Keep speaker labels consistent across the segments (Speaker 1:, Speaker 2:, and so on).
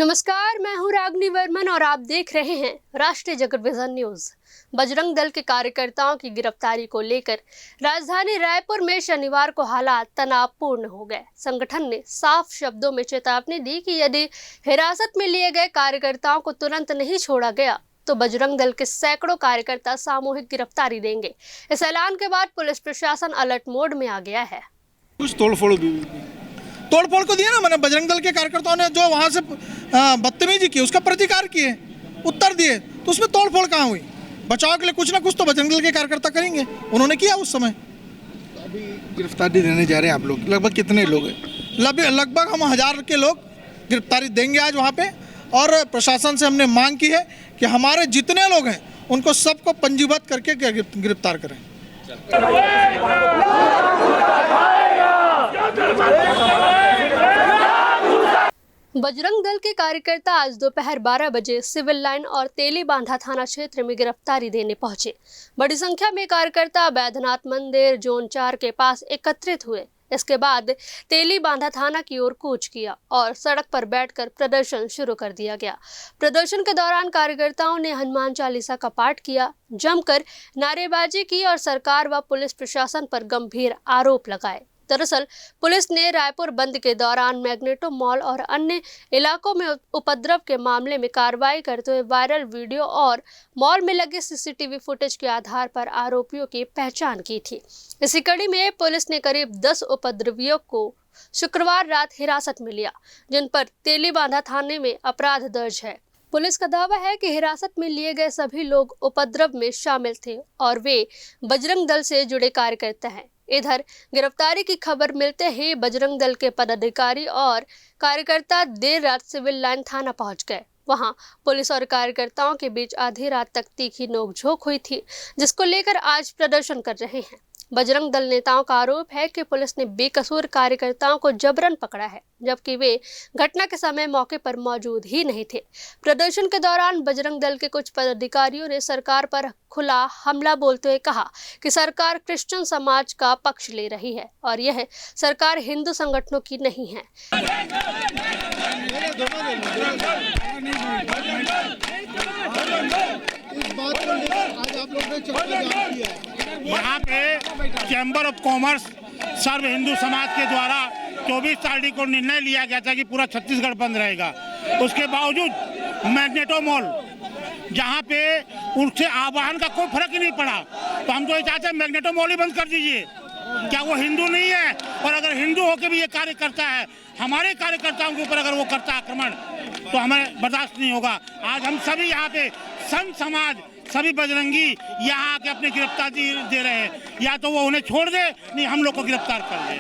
Speaker 1: नमस्कार, मैं हूं रागनी वर्मन और आप देख रहे हैं राष्ट्रीय जगत विजन न्यूज। बजरंग दल के कार्यकर्ताओं की गिरफ्तारी को लेकर राजधानी रायपुर में शनिवार को हालात तनावपूर्ण हो गए। संगठन ने साफ शब्दों में चेतावनी दी कि यदि हिरासत में लिए गए कार्यकर्ताओं को तुरंत नहीं छोड़ा गया तो बजरंग दल के सैकड़ों कार्यकर्ता सामूहिक गिरफ्तारी देंगे। इस ऐलान के बाद पुलिस प्रशासन अलर्ट मोड में आ गया है।
Speaker 2: कुछ तोड़फोड़ को दिया ना, मैंने बजरंग दल के कार्यकर्ताओं ने जो वहाँ से बदतमीजी की उसका प्रतिकार किए, उत्तर दिए, तो उसमें तोड़फोड़ कहाँ हुई? बचाव के लिए कुछ ना कुछ तो बजरंग दल के कार्यकर्ता करेंगे, उन्होंने किया उस समय।
Speaker 3: अभी गिरफ्तारी देने जा रहे हैं आप लोग, लगभग कितने लोग हैं?
Speaker 2: लगभग हम 1000 के लोग गिरफ्तारी देंगे आज वहाँ पे। और प्रशासन से हमने मांग की है कि हमारे जितने लोग हैं उनको सबको पंजीबद्ध करके गिरफ्तार करें।
Speaker 1: बजरंग दल के कार्यकर्ता आज दोपहर 12 बजे सिविल लाइन और तेली बांधा थाना क्षेत्र में गिरफ्तारी देने पहुंचे। बड़ी संख्या में कार्यकर्ता बैद्यनाथ मंदिर जोन 4 के पास एकत्रित हुए। इसके बाद तेली बांधा थाना की ओर कूच किया और सड़क पर बैठकर प्रदर्शन शुरू कर दिया गया। प्रदर्शन के दौरान कार्यकर्ताओं ने हनुमान चालीसा का पाठ किया, जमकर नारेबाजी की और सरकार व पुलिस प्रशासन पर गंभीर आरोप लगाए। दरअसल पुलिस ने रायपुर बंद के दौरान मैग्नेटो मॉल और अन्य इलाकों में उपद्रव के मामले में कार्रवाई करते हुए वायरल वीडियो और मॉल में लगे सीसीटीवी फुटेज के आधार पर आरोपियों की पहचान की थी। इसी कड़ी में पुलिस ने करीब 10 उपद्रवियों को शुक्रवार रात हिरासत में लिया, जिन पर तेली बांधा थाने में अपराध दर्ज है। पुलिस का दावा है कि हिरासत में लिए गए सभी लोग उपद्रव में शामिल थे और वे बजरंग दल से जुड़े कार्यकर्ता हैं। इधर गिरफ्तारी की खबर मिलते ही बजरंग दल के पदाधिकारी और कार्यकर्ता देर रात सिविल लाइन थाना पहुंच गए। वहां पुलिस और कार्यकर्ताओं के बीच आधी रात तक तीखी नोकझोंक हुई थी, जिसको लेकर आज प्रदर्शन कर रहे हैं। बजरंग दल नेताओं का आरोप है कि पुलिस ने बेकसूर कार्यकर्ताओं को जबरन पकड़ा है, जबकि वे घटना के समय मौके पर मौजूद ही नहीं थे। प्रदर्शन के दौरान बजरंग दल के कुछ पदाधिकारियों ने सरकार पर खुला हमला बोलते हुए कहा कि सरकार क्रिश्चियन समाज का पक्ष ले रही है और यह सरकार हिंदू संगठनों की नहीं है।
Speaker 4: यहाँ पे चैम्बर ऑफ कॉमर्स सर्व हिंदू समाज के द्वारा 24 तारीख को निर्णय लिया गया था कि पूरा छत्तीसगढ़ बंद रहेगा। उसके बावजूद मैग्नेटो मॉल जहाँ पे उनसे आह्वान का कोई फर्क ही नहीं पड़ा, तो हम तो ये चाहते हैं मैग्नेटो मॉल ही बंद कर दीजिए। क्या वो हिंदू नहीं है? और अगर हिंदू होकर भी ये कार्य करता है, हमारे कार्यकर्ताओं के ऊपर अगर वो करता आक्रमण, तो हमें बर्दाश्त नहीं होगा। आज हम सभी यहाँ पे संत समाज सभी बजरंगी यहाँ आके अपनी गिरफ्तारी दे रहे हैं, या तो वो उन्हें छोड़ दे, नहीं हम लोग को गिरफ्तार कर दे।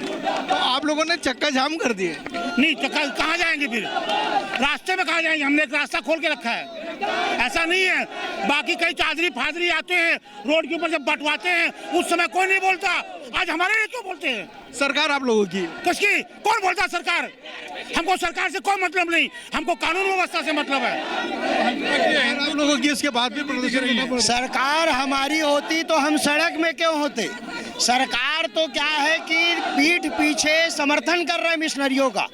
Speaker 3: तो आप लोगों ने चक्का जाम कर दिए?
Speaker 4: नहीं, चक्का कहाँ जाएंगे फिर? रास्ते में कहाँ जाएंगे? हमने एक रास्ता खोल के रखा है, ऐसा नहीं है। बाकी कई चादरी फादरी आते हैं रोड के ऊपर, जब बंटवाते हैं उस समय कोई नहीं बोलता। आज हमारे लिए क्यों बोलते हैं?
Speaker 3: सरकार आप लोगों की
Speaker 4: किसकी? कौन बोलता? सरकार? हमको सरकार से कोई मतलब नहीं, हमको कानून व्यवस्था से मतलब है।
Speaker 3: आप लोगों की इसके बाद भी प्रदर्शन?
Speaker 5: सरकार हमारी होती तो हम सड़क में क्यों होते? सरकार तो क्या है कि पीठ पीछे समर्थन कर रहे हैं मिशनरियों का।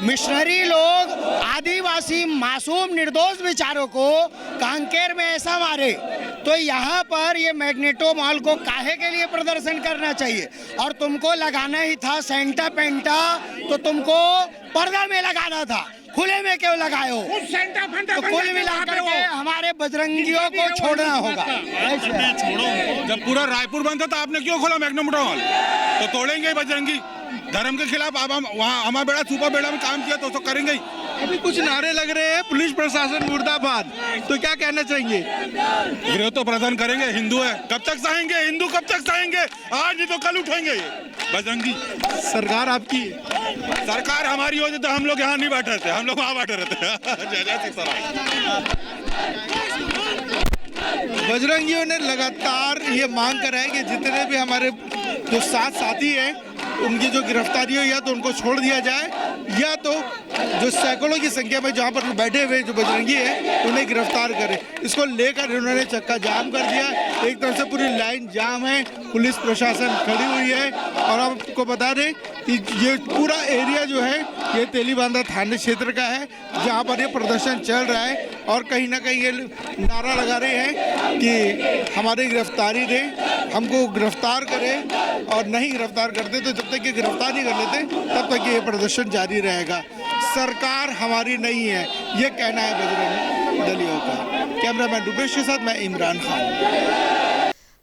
Speaker 5: मिशनरी लोग आदिवासी मासूम निर्दोष बेचारों को कांकेर में ऐसा मारे, तो यहाँ पर ये मैग्नेटो मॉल को काहे के लिए प्रदर्शन करना चाहिए? और तुमको लगाना ही था सेंटा पेंटा, तो तुमको पर्दा में लगाना था, खुले में क्यों लगाए हो? तो कुल मिलाकर के हमारे बजरंगियों को छोड़ना होगा।
Speaker 6: जब पूरा रायपुर बंद था तो आपने क्यों खोला मैग्नेटो मॉल? तो तोड़ेंगे बजरंगी। धर्म के खिलाफ अब हम वहाँ हमारा बेड़ा सुपर बेड़ा में काम किया तो करेंगे ही।
Speaker 3: अभी कुछ नारे लग रहे हैं, पुलिस प्रशासन मुर्दाबाद, तो क्या कहना चाहिए?
Speaker 6: विरोध तो प्रदर्शन करेंगे। हिंदू है, कब तक सहेंगे? हिंदू कब तक सहेंगे? आज नहीं तो कल उठेंगे ये बजरंगी।
Speaker 3: सरकार आपकी?
Speaker 6: सरकार हमारी होती तो हम लोग यहाँ नहीं बैठे थे, हम लोग वहाँ बैठे रहते। जय जय
Speaker 3: बजरंगियों ने लगातार ये मांग कर है कि जितने भी हमारे जो साथी हैं उनकी जो गिरफ्तारी हो या तो उनको छोड़ दिया जाए या तो जो सैकड़ों की संख्या में जहाँ पर बैठे हुए जो बजरंगी है उन्हें गिरफ्तार करें। इसको लेकर इन्होंने चक्का जाम कर दिया। एक तरफ से पूरी लाइन जाम है, पुलिस प्रशासन खड़ी हुई है। और आपको बता दें कि ये पूरा एरिया जो है ये तेलीबांधा थाने क्षेत्र का है जहाँ पर ये प्रदर्शन चल रहा है और कहीं ना कहीं ये नारा लगा रहे हैं कि हमारी गिरफ्तारी दे, हमको गिरफ्तार करें और नहीं गिरफ्तार करते तो जब तक ये गिरफ्तार नहीं कर लेते तब तक ये प्रदर्शन जारी रहेगा। सरकार हमारी नहीं है, ये कहना है बजरंग दलियों का। कैमरामैन रुपेश के साथ मैं इमरान खान।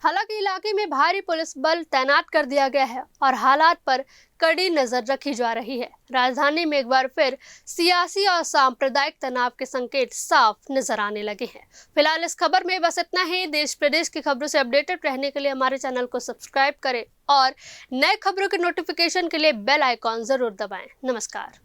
Speaker 1: हालांकि इलाके में भारी पुलिस बल तैनात कर दिया गया है और हालात पर कड़ी नजर रखी जा रही है। राजधानी में एक बार फिर सियासी और सांप्रदायिक तनाव के संकेत साफ नजर आने लगे हैं। फिलहाल इस खबर में बस इतना ही। देश प्रदेश की खबरों से अपडेटेड रहने के लिए हमारे चैनल को सब्सक्राइब करें और नए खबरों के नोटिफिकेशन के लिए बेल आइकॉन जरूर दबाएं। नमस्कार।